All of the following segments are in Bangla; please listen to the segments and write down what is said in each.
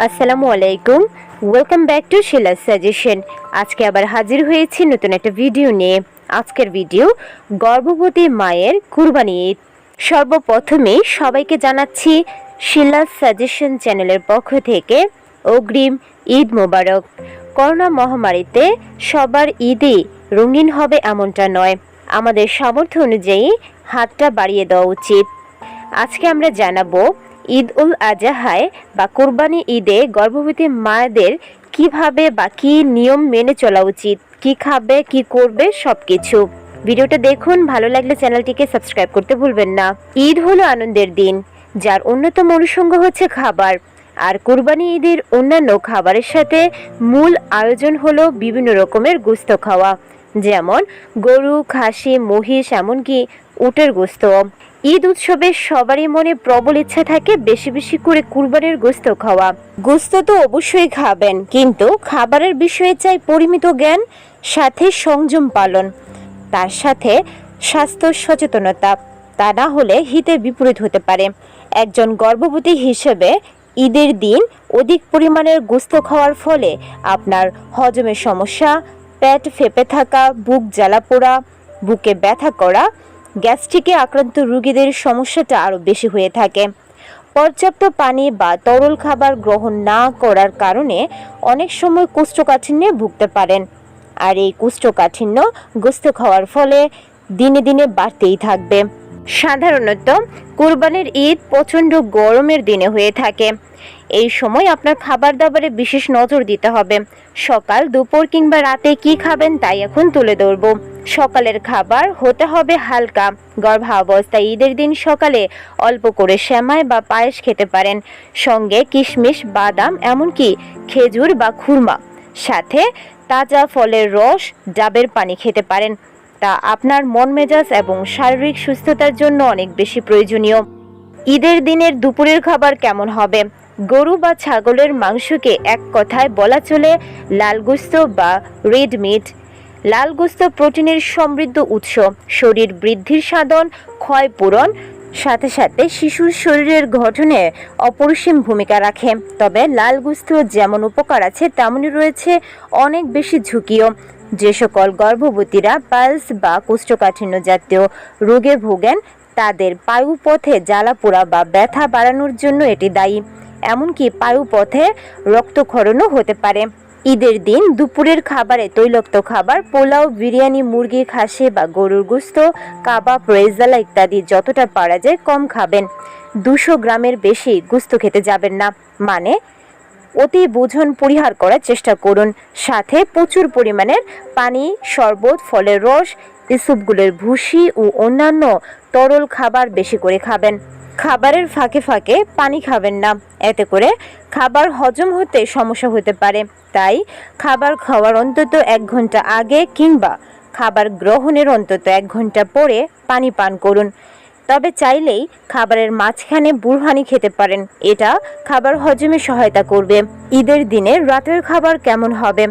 আসসালামু আলাইকুম। Welcome back to Shila's suggestion. আজকে আবার হাজির হয়েছি নতুন একটা ভিডিও নিয়ে। আজকের ভিডিও গর্ভবতী মায়ের কুরবানি ঈদ। সর্বপ্রথমে সবাইকে জানাচ্ছি শিলাস সাজেশন চ্যানেলের পক্ষ থেকে অগ্রিম ঈদ মোবারক। করোনা মহামারীতে সবার ঈদই রঙিন হবে এমনটা নয়, আমাদের সামর্থ্য অনুযায়ী হাতটা বাড়িয়ে দেওয়া উচিত। আজকে আমরা জানাবো ঈদ উল আজাহায় বা কোরবানি ঈদে গর্ভবতী মায়েদের কিভাবে বা কি নিয়ম মেনে চলা উচিত, কি খাবে কি করবে সবকিছু। ভিডিওটা দেখুন, ভালো লাগলে চ্যানেলটিকে সাবস্ক্রাইব করতে ভুলবেন না। ঈদ হলো আনন্দের দিন, যার অন্যতম অনুষঙ্গ হচ্ছে খাবার। আর কোরবানি ঈদের অন্যান্য খাবারের সাথে মূল আয়োজন হলো বিভিন্ন রকমের গোশত খাওয়া, যেমন গরু, খাসি, মহিষ, এমনকি উটের গোশত। ঈদ উৎসবে সবারই মনে প্রবল ইচ্ছা থাকে বেশি বেশি করে কুরবানির গোশত খাওয়া। গোশত তো অবশ্যই খাবেন, কিন্তু খাবারের বিষয়ে চাই পরিমিত জ্ঞান, সাথে সংযম পালন, তার সাথে স্বাস্থ্য সচেতনতা। তা না হলে হিতে বিপরীত হতে পারে। একজন গর্ভবতী হিসেবে ঈদের দিন অধিক পরিমাণের গোশত খাওয়ার ফলে আপনার হজমের সমস্যা, পেট ফেঁপে থাকা, বুক জ্বালা পোড়া, বুকে ব্যথা করা, গ্যাস্ট্রিকে আক্রান্ত রোগীদের সমস্যাটা আরও বেশি হয়ে থাকে। পর্যাপ্ত পানি বা তরল খাবার গ্রহণ না করার কারণে অনেক সময় কোষ্ঠকাঠিন্যে ভুগতে পারেন। আর এই কোষ্ঠকাঠিন্য গোশত খাওয়ার ফলে দিনে দিনে বাড়তেই থাকবে। সাধারণত কুরবানির ঈদ প্রচণ্ড গরমের দিনে হয়ে থাকে। এই সময় আপনার খাবার দাবারে বিশেষ নজর দিতে হবে। সকাল, দুপুর কিংবা রাতে কি খাবেন তাই এখন তুলে ধরব। সকালের খাবার হতে হবে হালকা। গর্ভাবস্থায় ঈদের দিন সকালে অল্প করে সেমাই বা পায়েস খেতে পারেন, সঙ্গে কিশমিশ, বাদাম, এমনকি খেজুর বা খুরমা, সাথে তাজা ফলের রস, ডাবের পানি খেতে পারেন। তা আপনার মন মেজাজ এবং শারীরিক সুস্থতার জন্য অনেক বেশি প্রয়োজনীয়। ঈদের দিনের দুপুরের খাবার কেমন হবে? গরু বা ছাগলের মাংসকে এক কথায় বলা চলে লাল গোশত বা রেড মিট। লাল গোশত প্রোটিনের সমৃদ্ধ উৎস, শরীর বৃদ্ধির সাধন, ক্ষয় পূরণ, সাথে সাথে শিশুর শরীরের গঠনে অপরিসীম ভূমিকা রাখে। তবে লাল গোশত যেমন উপকার আছে তেমনই রয়েছে অনেক বেশি ঝুঁকিও। যে সকল গর্ভবতীরা পালস বা কোষ্ঠকাঠিন্য জাতীয় রোগে ভোগেন তাদের পায়ুপথে জ্বালাপোড়া বা ব্যথা বাড়ানোর জন্য এটি দায়ী। এমনকি পায়ুপথে রক্তক্ষরণও হতে পারে। ঈদের দিন দুপুরের খাবারে তৈলাক্ত খাবার, পোলাও, বিরিয়ানি, মুরগি, খাসি বা গরুর গোশত, কাবাব, রেজালা ইত্যাদি যতটা পারা যায় কম খাবেন। 200 গ্রামের বেশি গোশত খেতে যাবেন না, মানে অতি বোঝন পরিহার করার চেষ্টা করুন। সাথে প্রচুর পরিমাণের পানি, শরবত, ফলের রস, ইসুপগুলোর ভুসি ও অন্যান্য তরল খাবার বেশি করে খাবেন। খাবারের ফাঁকে ফাঁকে পানি খাবেন না, এতে করে খাবার হজম হতে সমস্যা হতে পারে। তাই খাবার খাওয়ার অন্তত 1 ঘন্টা আগে কিংবা খাবার গ্রহণের অন্তত 1 ঘন্টা পরে পানি পান করুন। তবে চাইলেই খাবারের মাঝখানে বুরহানি খেতে পারেন, এটা খাবার হজমে সহায়তা করবে। ঈদের দিনে রাতের খাবার কেমন হবে?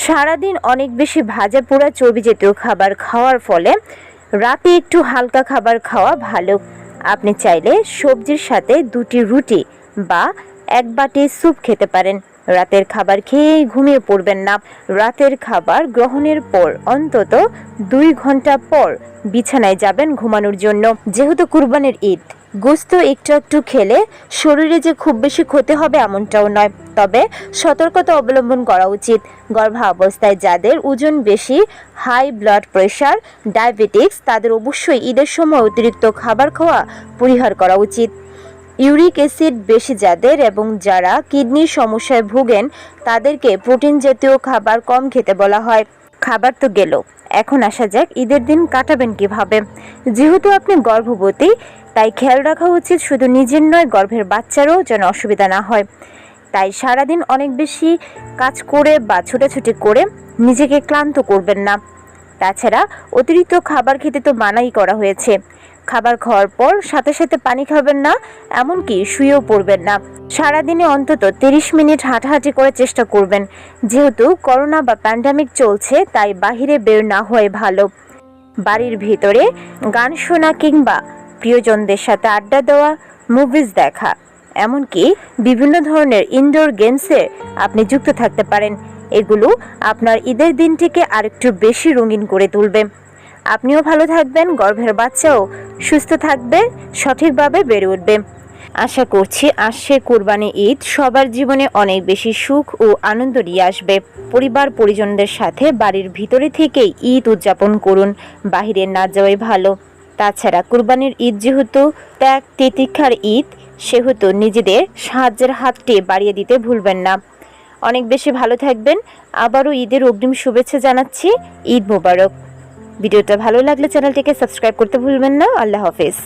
সারাদিন অনেক বেশি ভাজা পোড়া চর্বি জাতীয় খাবার খাওয়ার ফলে রাতে একটু হালকা খাবার খাওয়া ভালো। আপনি চাইলে সবজির সাথে 2টি রুটি বা 1 বাটি স্যুপ খেতে পারেন। রাতের খাবার খেয়েই ঘুমিয়ে পড়বেন না। রাতের খাবার গ্রহণের পর অন্তত 2 ঘন্টা পর বিছানায় যাবেন ঘুমানোর জন্য। যেহেতু কুরবানির ঈদ, গোশত একটু একটু খেলে শরীরে যে খুব বেশি ক্ষতি হবে এমনটাও নয়, তবে সতর্কতা অবলম্বন করা উচিত। গর্ভাবস্থায় যাদের ওজন বেশি, হাই ব্লাড প্রেশার, ডায়াবেটিক্স, তাদের অবশ্যই ঈদের সময় অতিরিক্ত খাবার খাওয়া পরিহার করা উচিত। ইউরিক অ্যাসিড বেশি যাদের এবং যারা কিডনির সমস্যায় ভোগেন তাদেরকে প্রোটিন জাতীয় খাবার কম খেতে বলা হয়। খাবার তো গেল, এখন আসা যাক ঈদের দিন কাটাবেন কিভাবে। যেহেতু আপনি গর্ভবতী, তাই খেয়াল রাখা উচিত শুধু নিজের নয়, গর্ভের বাচ্চারও যেন অসুবিধা না হয়। তাই সারাদিন অনেক বেশি কাজ করে বা ছোটাছুটি করে নিজেকে ক্লান্ত করবেন না। তাছাড়া অতিরিক্ত খাবার খেতে তো মানাই করা হয়েছে। খাবার খাওয়ার পর সাথে সাথে পানি খাবেন না, এমনকি শুয়েও পড়বেন না। সারাদিনে অন্তত 30 মিনিট হাঁটাহাঁটি করে চেষ্টা করবেন। যেহেতু করোনা বা প্যান্ডামিক চলছে, তাই বাহিরে বের না হওয়াই ভালো। বাড়ির ভিতরে গান শোনা কিংবা প্রিয়জনদের সাথে আড্ডা দেওয়া, মুভিজ দেখা, এমনকি বিভিন্ন ধরনের ইনডোর গেমসে আপনি যুক্ত থাকতে পারেন। এগুলো আপনার ঈদের দিনটিকে আরেকটু বেশি রঙিন করে তুলবে। আপনিও ভালো থাকবেন, গর্ভের বাচ্চাও সুস্থ থাকবে, সঠিকভাবে বেড়ে উঠবে। আশা করছি আসছে কুরবানি ঈদ সবার জীবনে অনেক বেশি সুখ ও আনন্দ নিয়ে আসবে। পরিবার পরিজনদের সাথে বাড়ির ভিতরে থেকেই ঈদ উদযাপন করুন, বাহিরে না যাওয়াই ভালো। তাছাড়া কুরবানির ঈদ যেহেতু ত্যাগ তিতিক্ষার ঈদ, সেহেতু নিজেদের সাহায্যের হাতটি বাড়িয়ে দিতে ভুলবেন না। অনেক বেশি ভালো থাকবেন। আবারও ঈদের অগ্রিম শুভেচ্ছা জানাচ্ছি। ঈদ মোবারক। ভিডিওটা ভালো লাগলে চ্যানেলটিকে সাবস্ক্রাইব করতে ভুলবেন না। আল্লাহ হাফেজ।